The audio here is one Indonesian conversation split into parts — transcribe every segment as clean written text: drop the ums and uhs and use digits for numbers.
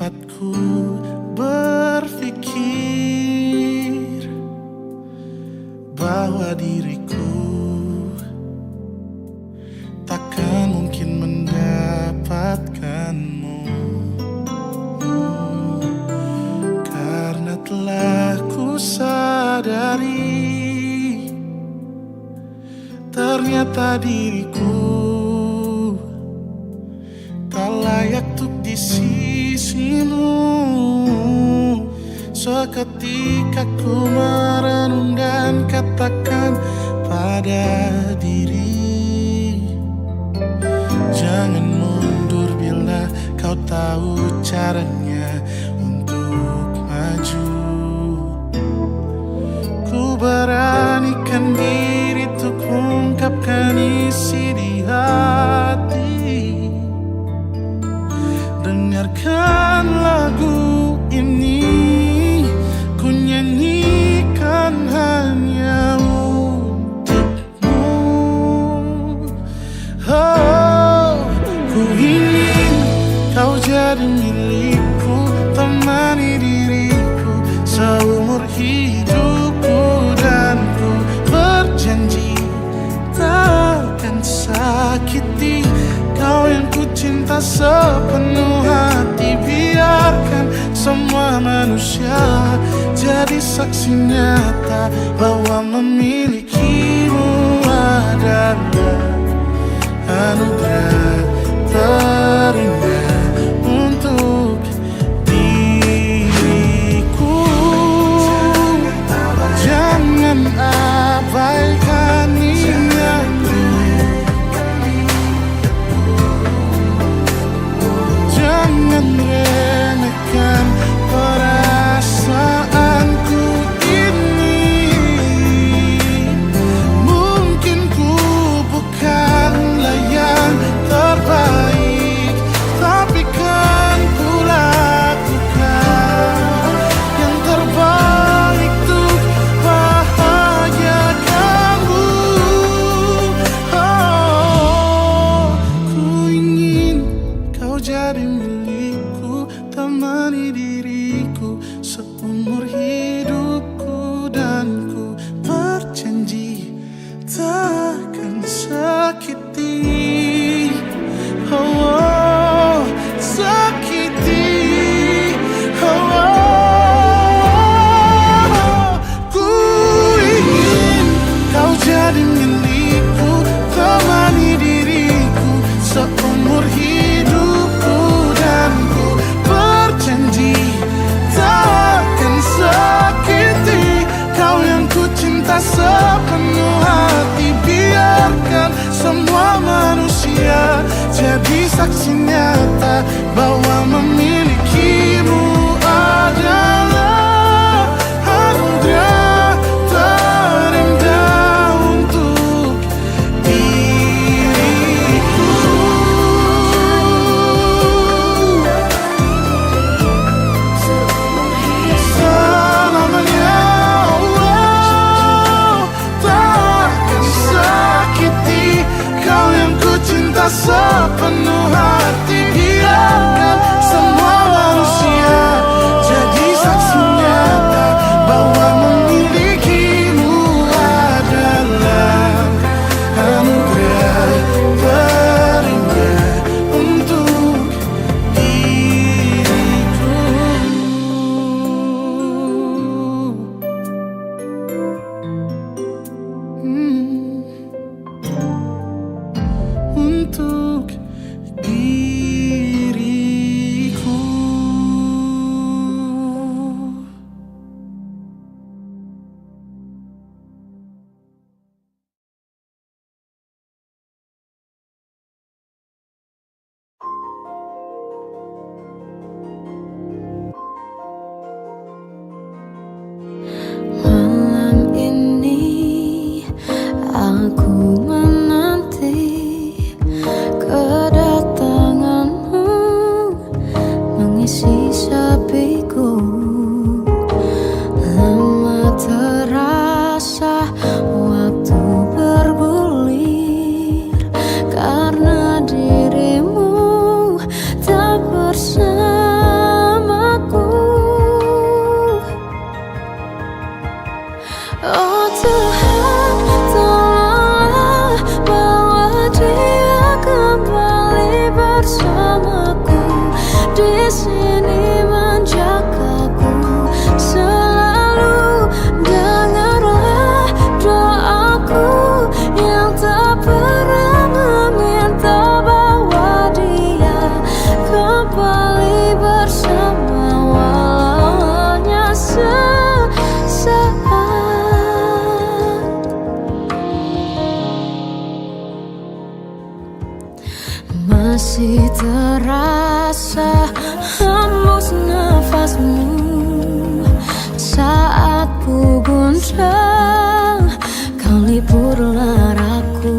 tempatku berpikir bahwa diriku takkan mungkin mendapatkanmu, karena telah ku sadari ternyata diriku tak layak untuk di sisimu. Seketika ku merenung dan katakan pada diri, jangan mundur bila kau tahu caranya untuk maju. Ku beranikan diri untuk ungkapkan isi di hati. Dengarkan lagu ini, ku nyanyikan hanya untukmu. Oh, ku ingin kau jadi milikku, temani diriku seumur hidupku, dan ku berjanji takkan sakiti kau yang ku cinta sepenuh hati. Biarkan semua manusia jadi saksi nyata bahwa memilikimu adalah anugerah terindah untuk diriku. Jangan abaikan niatku, jangan remehkan perasaanku ini. Mungkin ku bukanlah yang terbaik, tapi kan ku lakukan yang terbaik untuk bahagiakanmu. Oh, ku ingin kau jadi milikku, temani diriku seumur hidupku, dan ku berjanji takkan sakiti, oh, sakiti, oh. Ku ingin kau jadi milikku, temani diriku seumur hidupku, dan ku berjanji takkan sakiti kau yang ku cinta sepenuh hati. Biarkan semua manusia jadi saksi nyata bahwa memilikimu adalah anugerah terindah untuk diriku. Selamanya, oh, takkan sakiti kau yang ku cinta sepenuh hati. Biarkan semua manusia jadi saksi nyata bahwa memilikimu adalah anugerah terindah untuk diriku. Untuk diriku. Malam ini aku menanti kedatanganmu, mengisi sepiku. Lama terasa waktu bergulir, karena dirimu tak bersama. sini menjagaku selalu. Dengarlah doaku yang tak pernah meminta bawa dia kembali bersama walau hanya sesaat. Masih terasa hembus nafasmu saat ku guncang, kau lipurlah raku.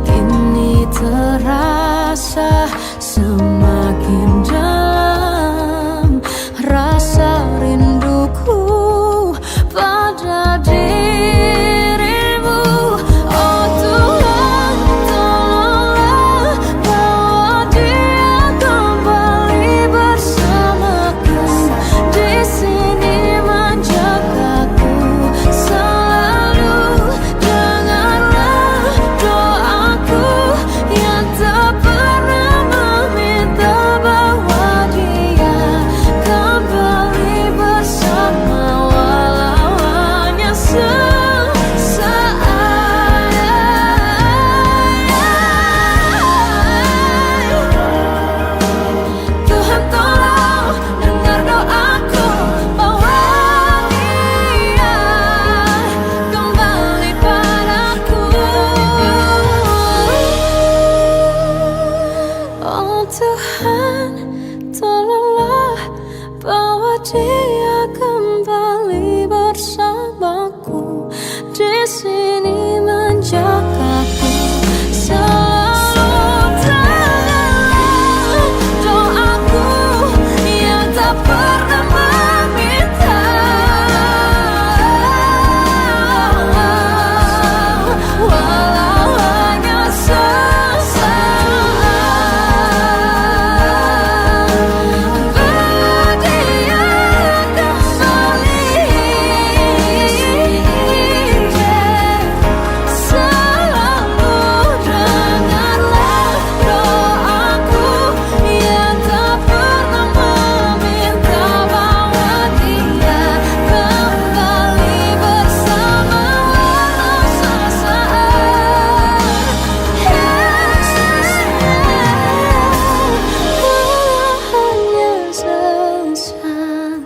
Kini terasa semakin dalam rasa rinduku pada dirimu. Oh Tuhan, tolonglah bawa dia kembali bersamaku, di sini menjagaku selalu. Dengarlah doaku yang tak pernah meminta bawa dia kembali bersama walau hanya sesaat. Tuhan tolong dengar doaku, bawa dia kembali padaku. Oh Tuhan, tolonglah bawa dia kembali bersamaku, di sini menjagaku selalu. Dengarlah doaku yang tak pernah meminta walau hanya sesaat. Bawa dia kembali selalu. Dengarlah doaku yang tak pernah meminta bawa dia kembali bersama walau sesaat. Walau hanya sesaat.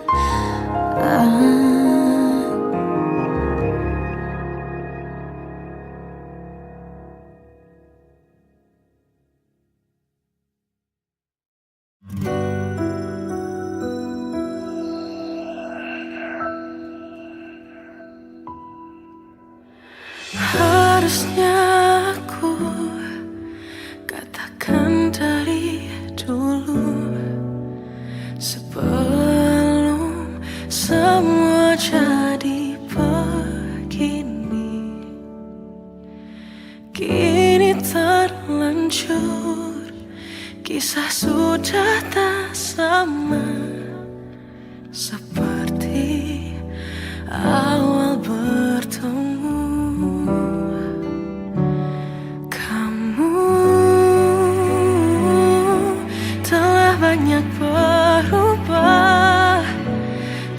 Harusnya aku katakan dari dulu sebelum semua jadi begini. Kini terlanjur, kisah sudah tak sama seperti awal bertemu. Kamu telah banyak berubah,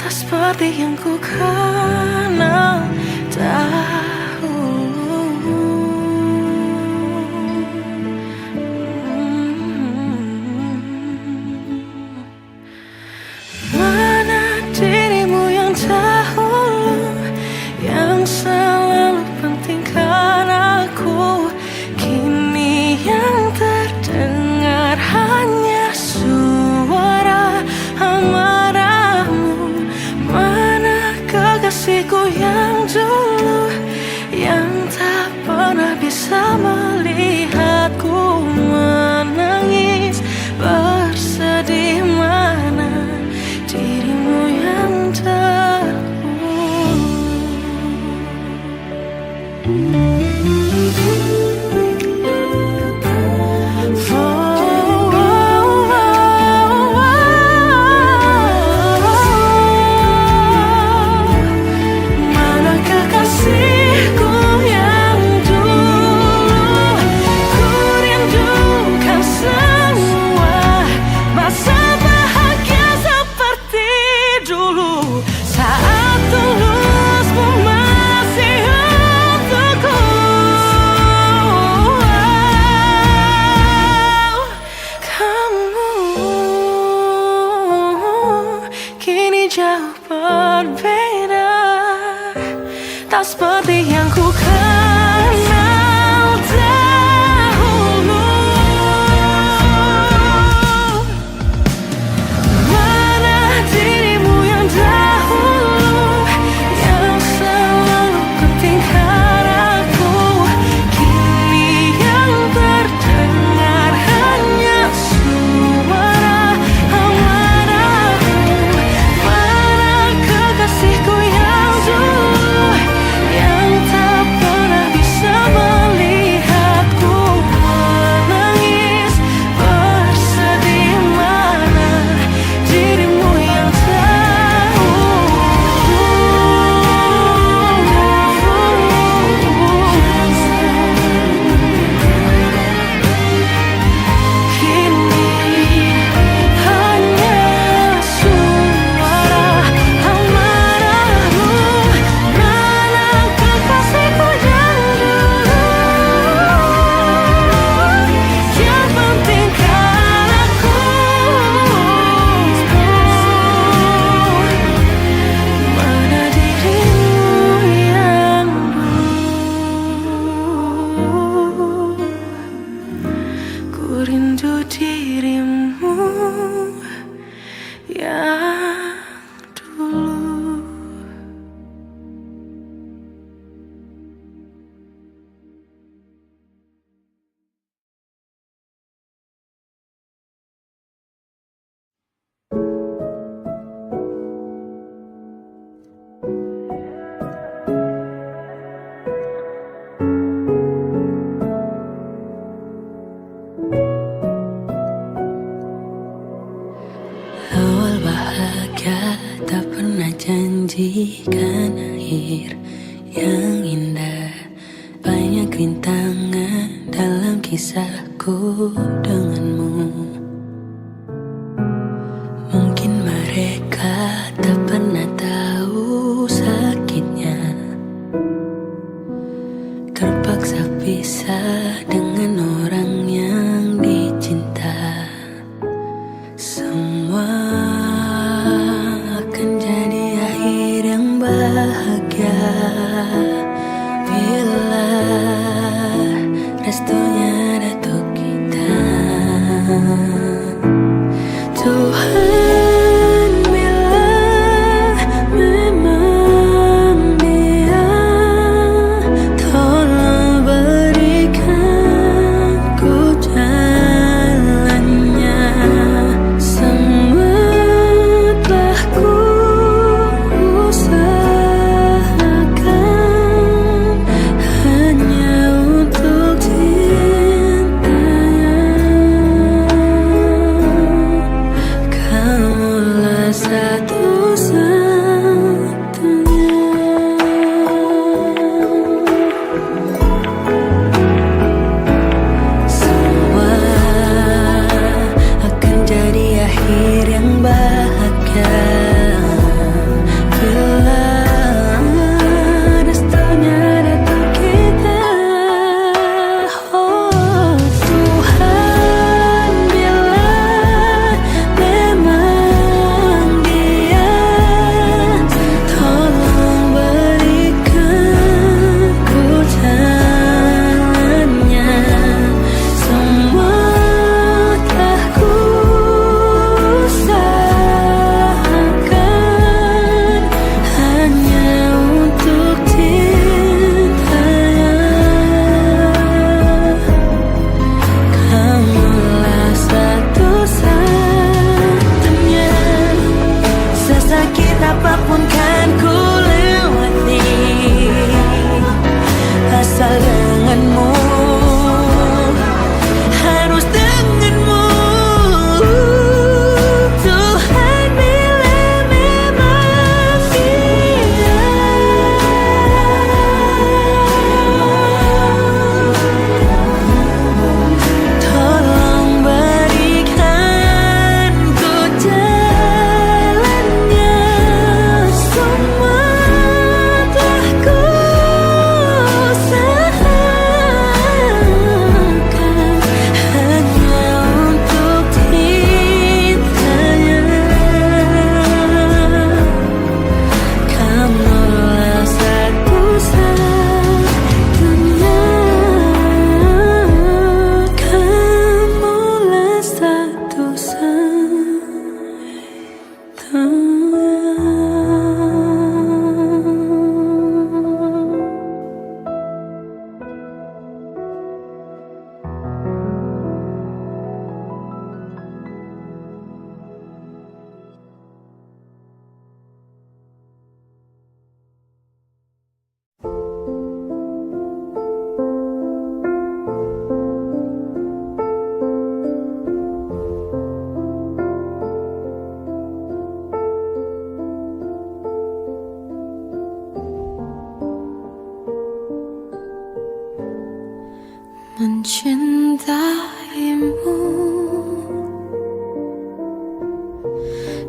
tak seperti yang ku kenal dahulu. Mana dirimu yang dahulu, yang selalu pentingkan aku. Kini yang terdengar hanya suara amarahmu. Mana kekasihku yang dulu, jauh berbeda, tak seperti yang ku kenal dahulu. Mana dirimu yang dahulu, yang selalu pentingkan aku. Kini yang terdengar hanya suara amarahmu. Mana kekasihku yang dulu, yang tak pernah bisa melihatku menangis bersedih. Mana dirimu yang tahu. Kini hanya suara amarahmu. Mana kekasihku yang dulu, yang pentingkan aku. Mana dirimu yang dulu, ku rindu dirimu yang dulu. Awal bahagia tak pernah janjikan akhir yang indah. Banyak rintangan dalam kisahku denganmu. Mungkin mereka tak pernah tahu sakitnya terpaksa pisah dengan orang yang dicinta. Semua akan jadi akhir yang bahagia bila restunya datuk kita. Tuhan, bila memang dia, tolong berikan ku jalannya. Semua telah ku usahakan hanya untuk cintanya.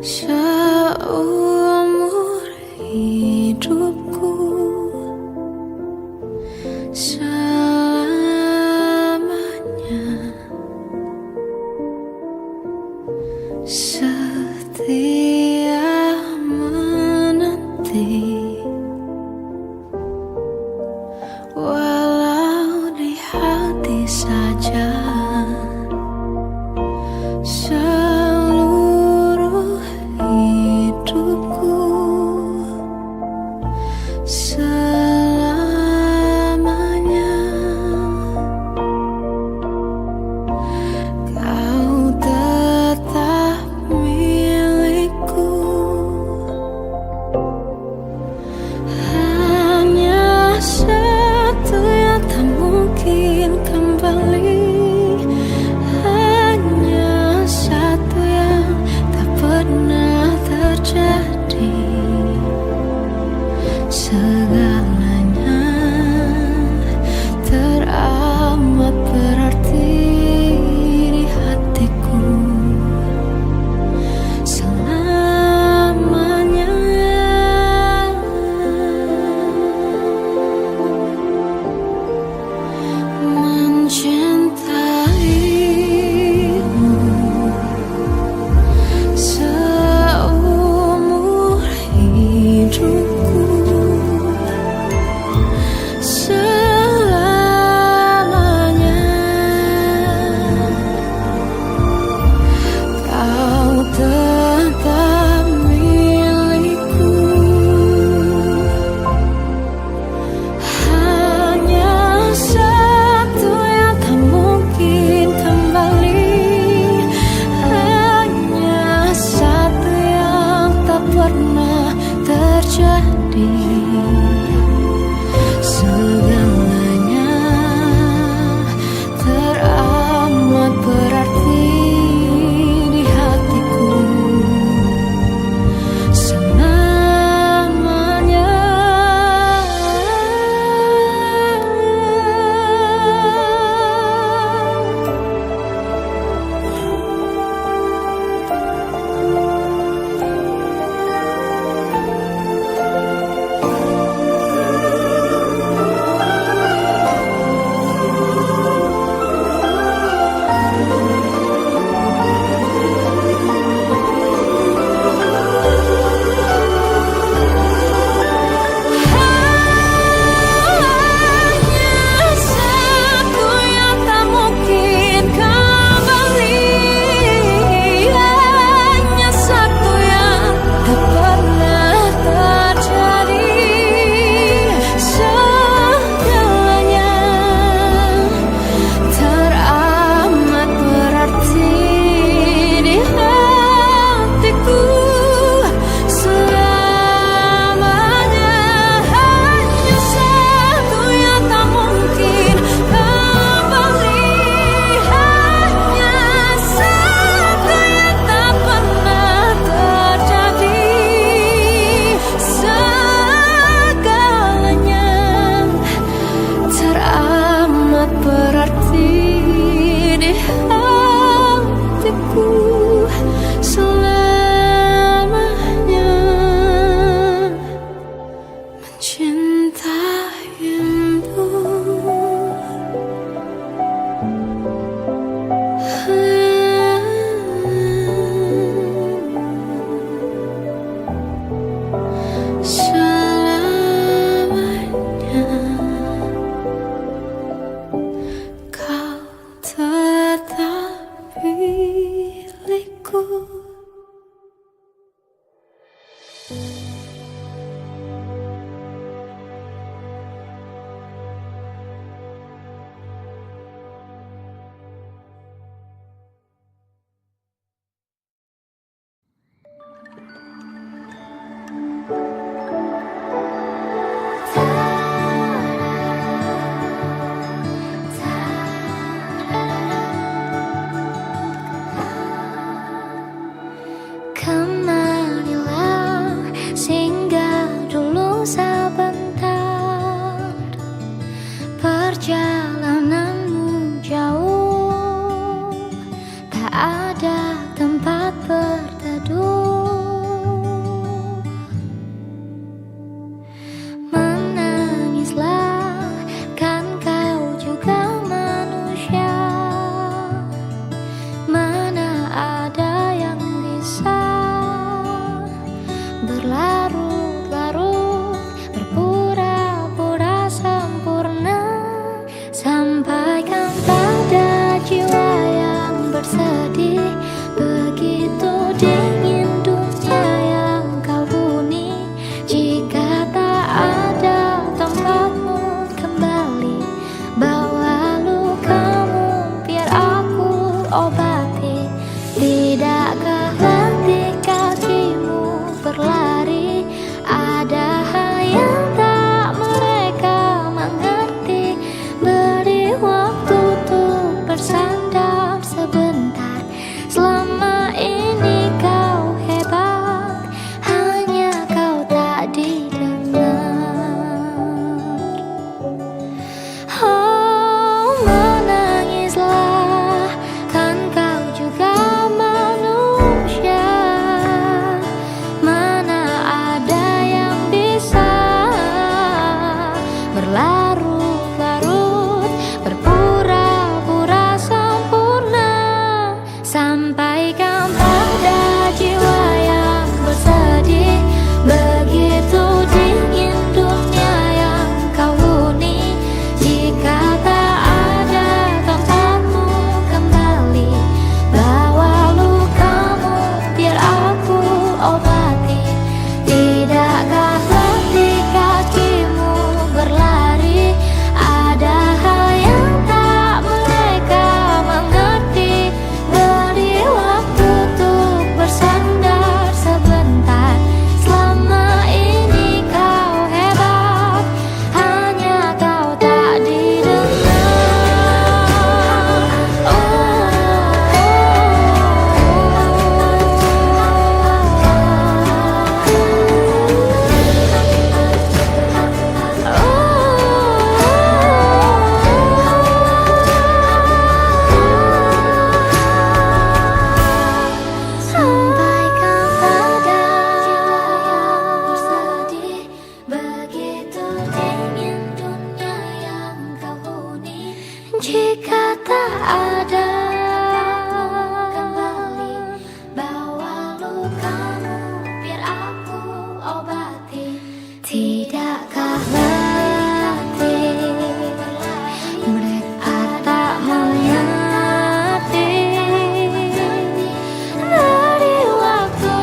seumur hidupku, selamanya setia menanti. Walau di hati saja seluruh hidupku, selamanya kau tetap milikku. lukamu, biar aku obati. Tidakkah letih mereka tak mengerti dari waktu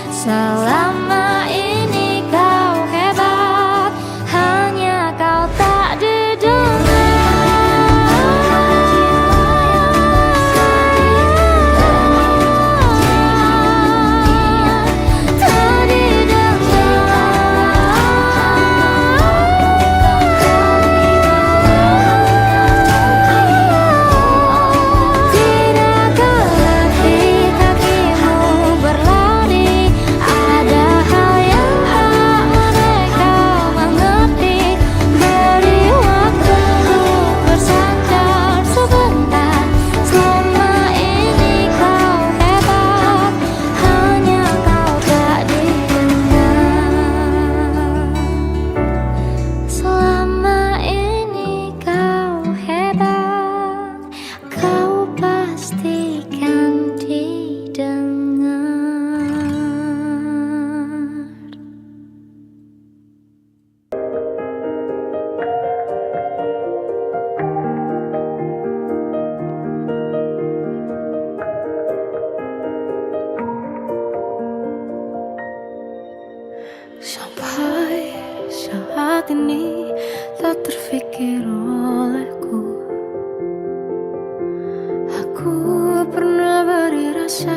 selama ini kau hebat, hanya kau tak didengar. Sampai saat ini tak terfikir olehku, aku pernah beri rasa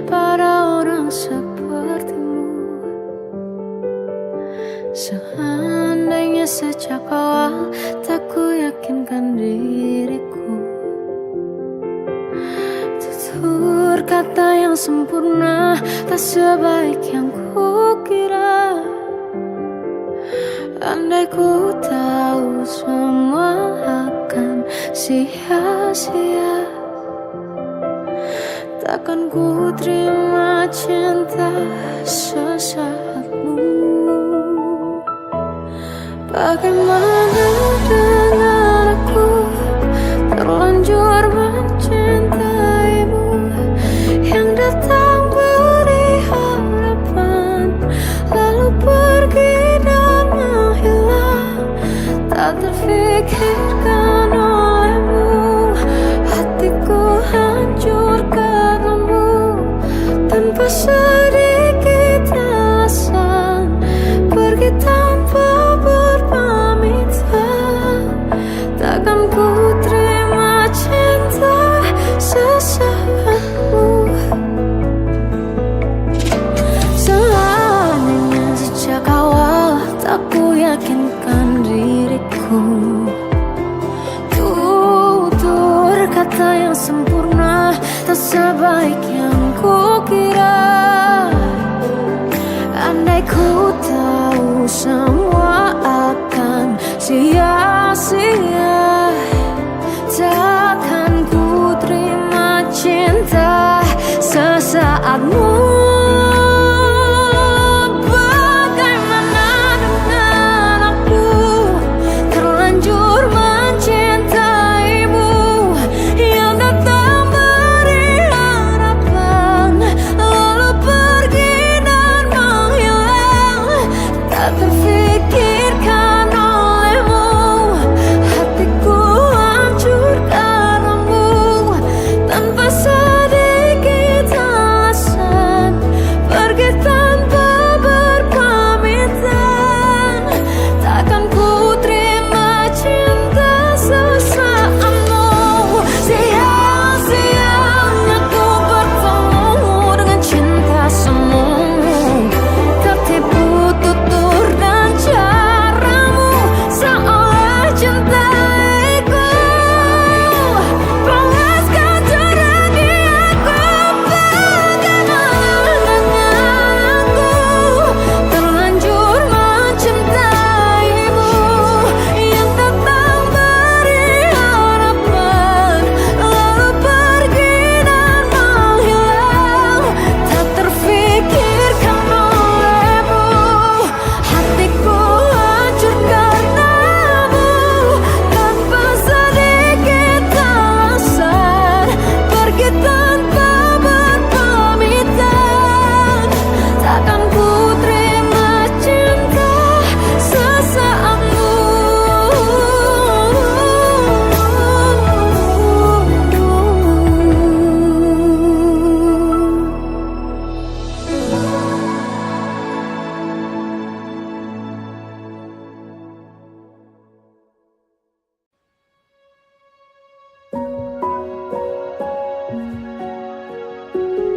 pada orang sepertimu. Seandainya sejak awal tak ku yakinkan diriku, tutur kata yang sempurna tak sebaik yang ku kira. Andai ku tahu semua akan sia-sia, takkan ku terima cinta sesaatmu. Bagaimana dengan aku terlanjur mencintaimu, yang datang beri harapan lalu pergi dan menghilang, tak terfikirkan olehmu. Hatiku hancur karenamu, tanpa sedikit alasan, pergi tanpa berpamitan. Takkan ku terima cinta sesaatmu. Seandainya sejak awal tak ku yakinkan diriku, tutur kata yang sempurna tak sebaik yang ku kira. Andai ku tahu semua akan sia-sia, takkan ku terima cinta sesaatmu. Terfikirkan olehmu, hatiku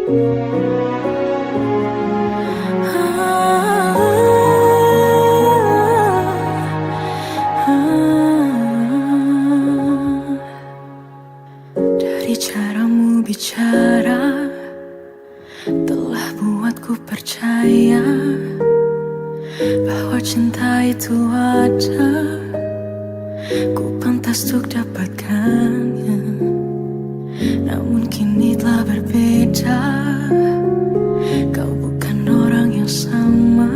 Dari caramu bicara telah buatku percaya bahwa cinta itu ada, ku pantas untuk dapatkannya. Namun kini telah berbeda, kau bukan orang yang sama.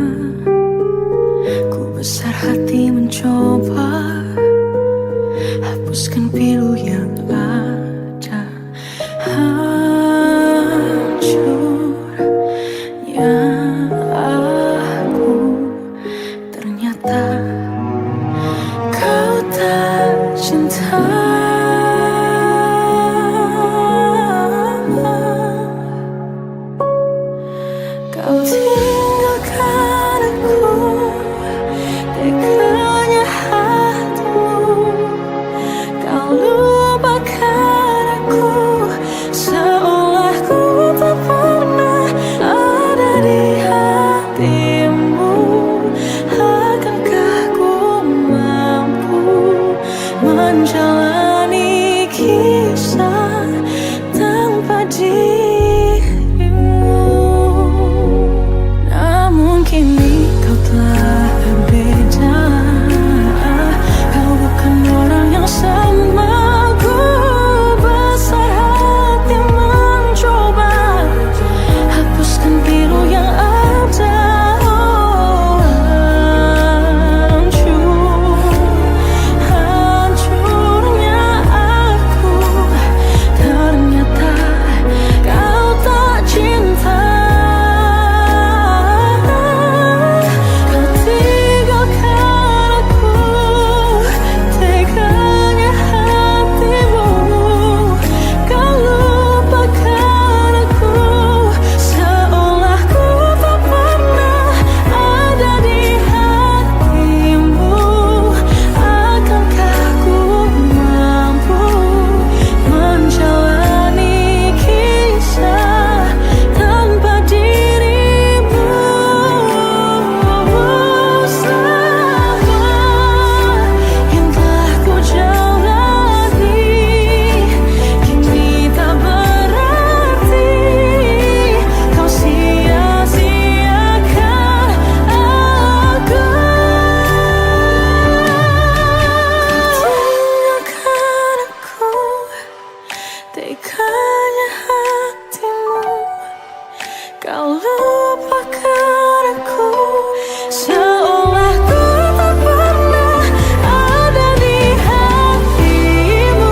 Ku besar hati mencoba hapuskan pilu yang ada. Hancurnya aku, ternyata kau tak cinta. Kau tinggalkan aku, teganya hatimu. Kau lupakan aku, seolah ku tak pernah ada di hatimu. Akankah ku mampu menjalani kisah tanpa dirimu? Namun kini kau telah berbeda, kau bukan orang yang sama. Ku besar hati mencoba hapuskan pilu yang ada. Hancurnya aku, ternyata kau tak cinta. Kau tinggalkan aku, teganya hatimu. Kau lupakan aku, seolah ku tak pernah ada di hatimu. Akankah ku mampu menjalani kisah tanpa dirimu? Selama yang telah ku jalani kini tak berarti. Kau sia-siakan aku. Tinggalkan aku, teganya hatimu. Kau lupakan aku, seolah ku tak pernah ada di hatimu.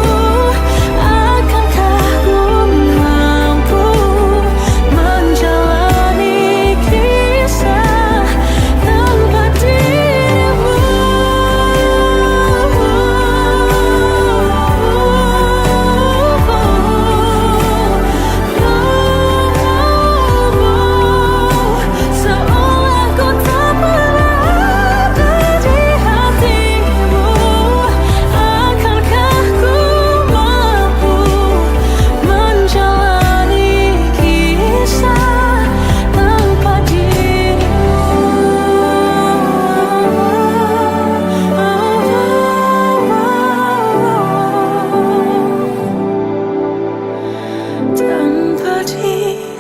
Akankah ku mampu menjalani kisah tanpa dirimu? Seolah ku tak pernah ada di hatimu. Akankah ku mampu menjalani kisah tanpa dirimu? Tanpa dirimu.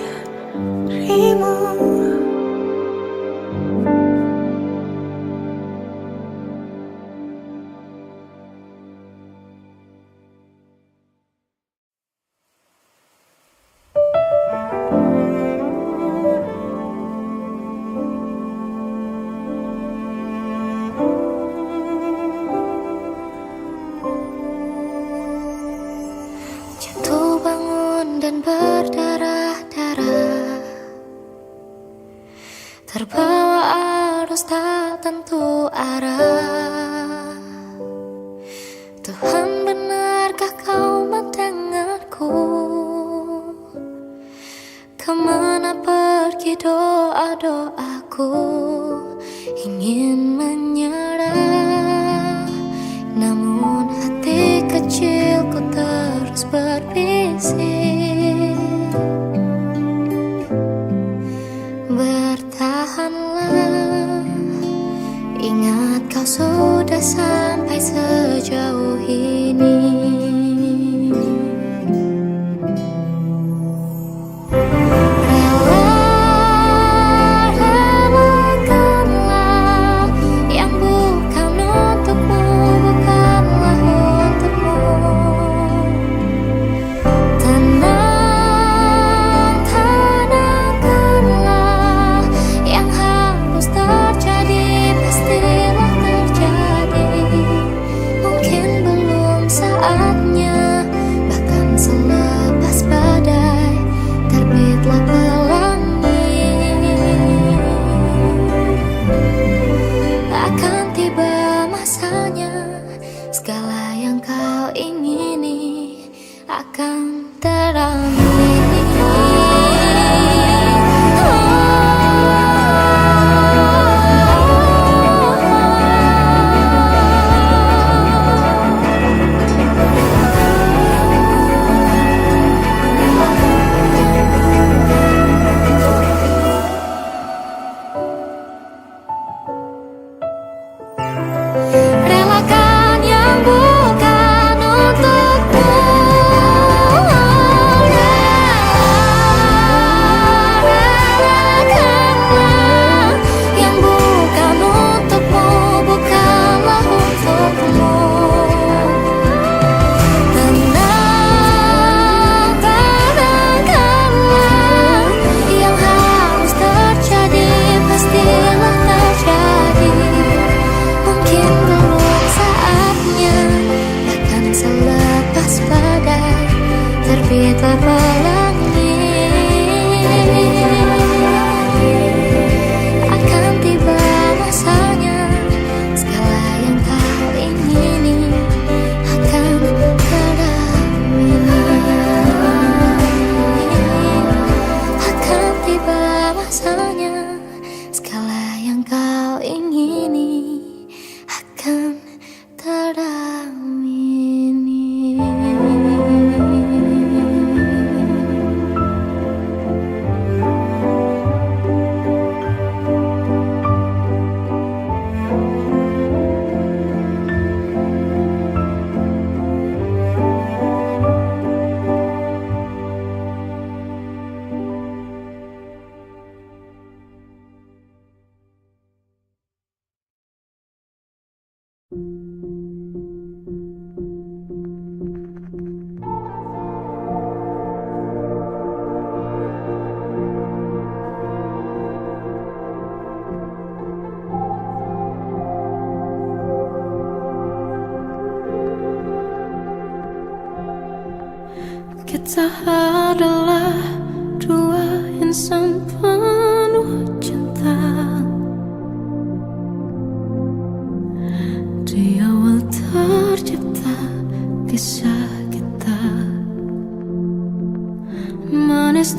Jatuh bangun dan berdarah-darah, terbawa arus tak tentu arah. Tuhan, benarkah kau mendengarku? Kemana pergi doa-doaku? Ingin menyerah, namun hati kecilku terus berbisik.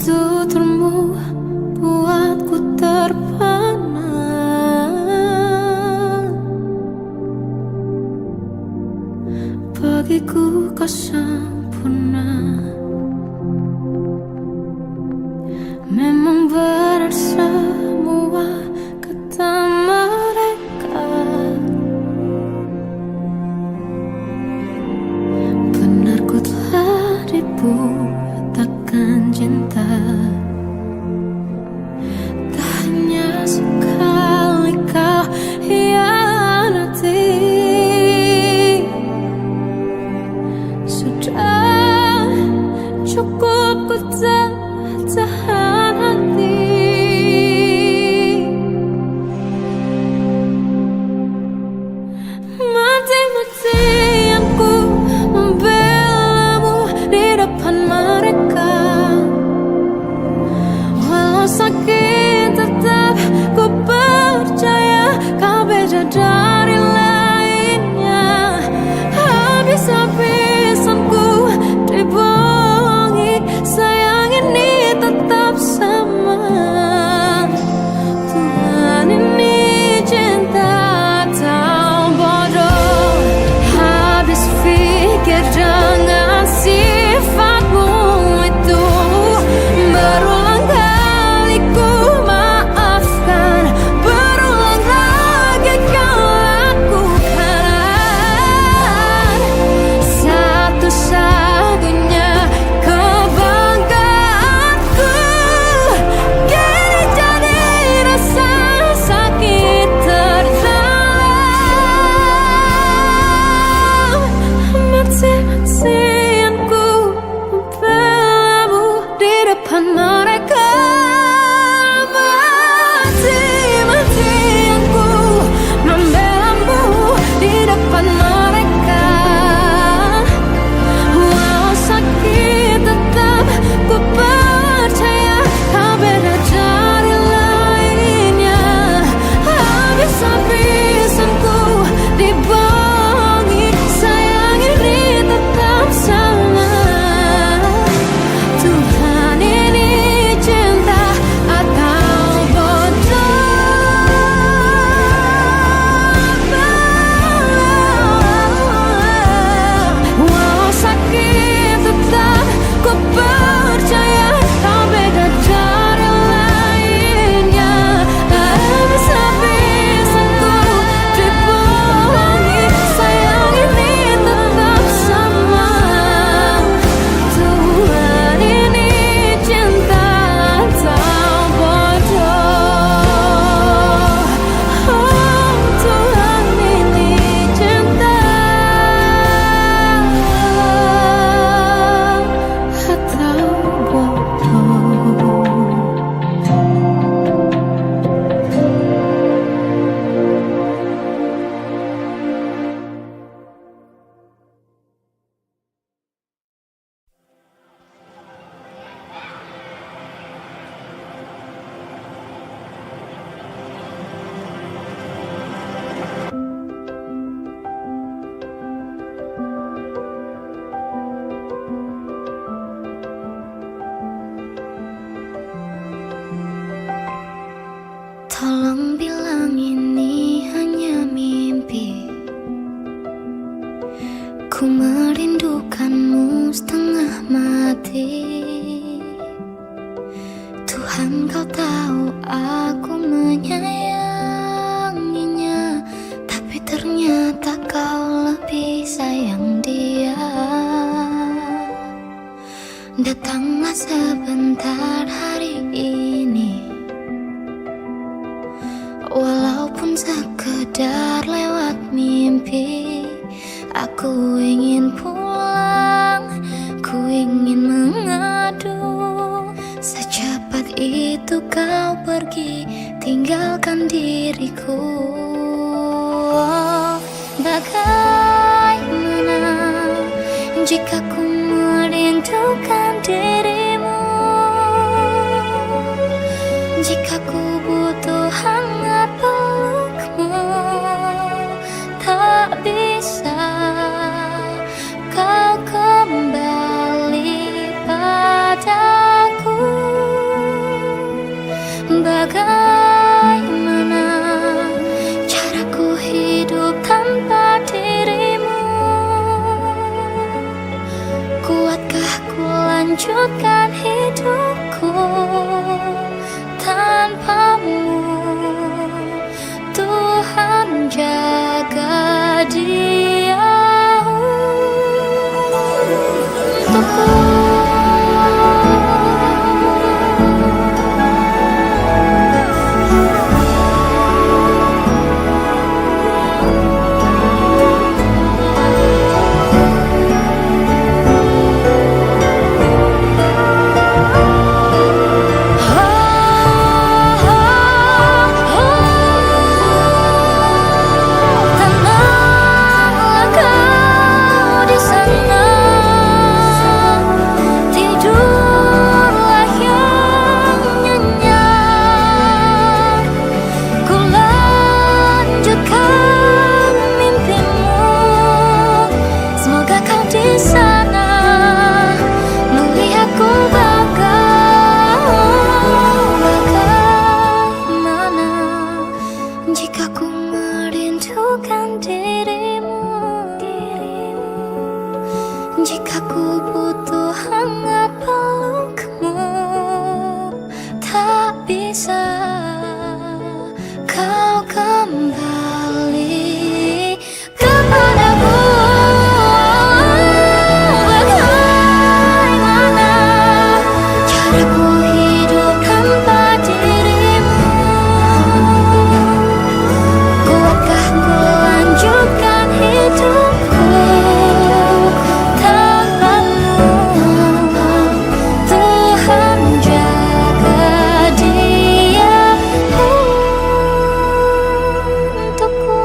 tuturmu buatku terpana. Bagiku kau sempurna. Memang benar semua kata mereka. Benar ku telah dibutakan cinta. Tak hanya sekali kau hianati. Sudah cukup ku tahan hati. Mati-matian ku membelamu di depan mereka. Walau sakit tetap ku percaya kau beda dari lainnya. Habis-habisan ku dibohongi, sayang ini tetap sama. Tuhan ini cinta atau bodoh. Habis pikir dengan sifatmu itu. Berulang kali ku maafkan, berulang lagi kau lakukan. Satu-satunya kebanggaanku kini jadi rasa sakit terdalam. Mati-matian ku membelamu di depan mereka. Mati-matian ku membelamu di depan mereka. Walau sakit tetap ku percaya kau beda dari lainnya. Habis-habisan ku dibohongi, sayang ini tetap sama. Tuhan ini cinta atau bodoh. Walau sakit tetap ku percaya kau beda dari lainnya. Habis-habisan ku dibohongi, sayang ini tetap sama. Tuhan ini cinta atau bodoh. Oh, Tuhan ini cinta atau bodoh. Tolong bilang ini hanya mimpi. Ku merindukanmu setengah mati. Tuhan, kau tahu aku menyayanginya, tapi ternyata kau lebih sayang dia. Datanglah sebentar hari ini, walaupun sekedar lewat mimpi. Aku ingin pulang, ku ingin mengadu. Secepat itu kau pergi, tinggalkan diriku. Bagaimana jika ku merindukan dirimu? Jika ku butuh hangat pelukmu, tak bisa kau kembali padaku. tak bisa kau kembali kepadaku. Bagaimana caraku hidup tanpa dirimu? Kuatkah ku lanjutkan hidupku tanpamu? Tuhan jaga dia untukku.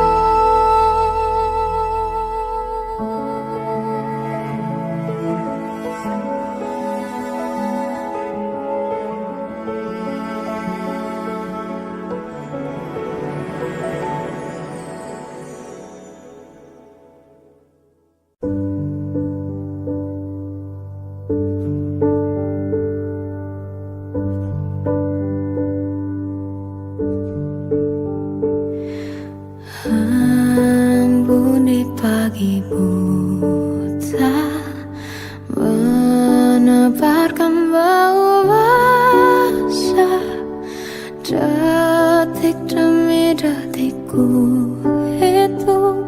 Embun di pagi buta menebarkan bau basah. Detik demi detikku hitung.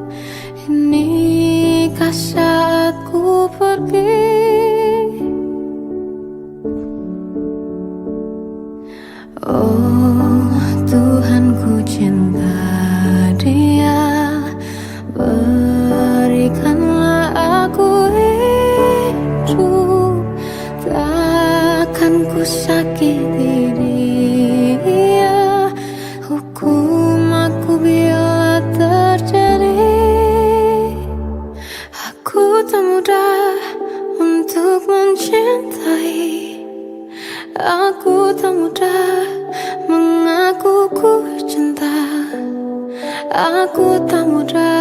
Inikah saatku pergi? Oh Tuhan, ku cinta dia. Berikanlah aku hidup, takkan ku sakiti dia. Hukum aku bila terjadi. Aku tak mudah untuk mencintai. Aku tak mudah mengaku ku cinta. Aku tak mudah